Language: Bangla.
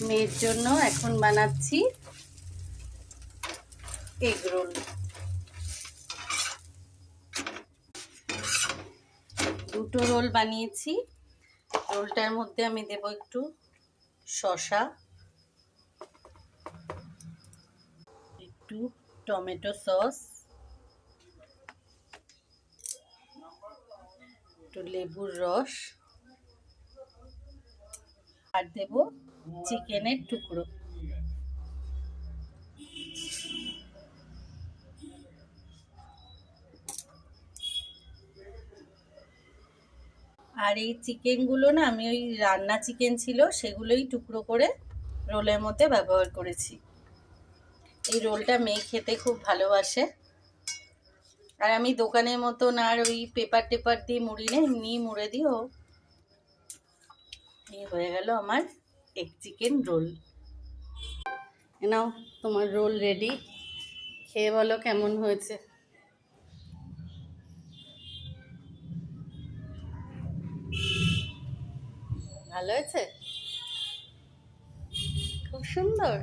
মেয়ের জন্য এখন বানাচ্ছি এগ রোল। দুটো রোল বানিয়েছি। রোলটার মধ্যে আমি দেব একটু শসা, একটু টমেটো সস, একটু লেবুর রস, আর দেব চিকেনের টুকরো। আর এই চিকেনগুলো না আমি ওই রান্না চিকেন ছিল সেগুলোই টুকরো করে রোলের মধ্যে ব্যবহার করেছি। এই রোলটা মেয়ে খেতে খুব ভালোবাসে। আর আমি দোকানের মতন আর ওই পেপার টেপার দিয়ে মুড়ি না, এমনি মুড়ে দিও। এই হয়ে গেল আমার এগ চিকেন রোল। নাও তোমার রোল রেডি, খেয়ে বলো কেমন হয়েছে। ভালো হয়েছে, খুব সুন্দর।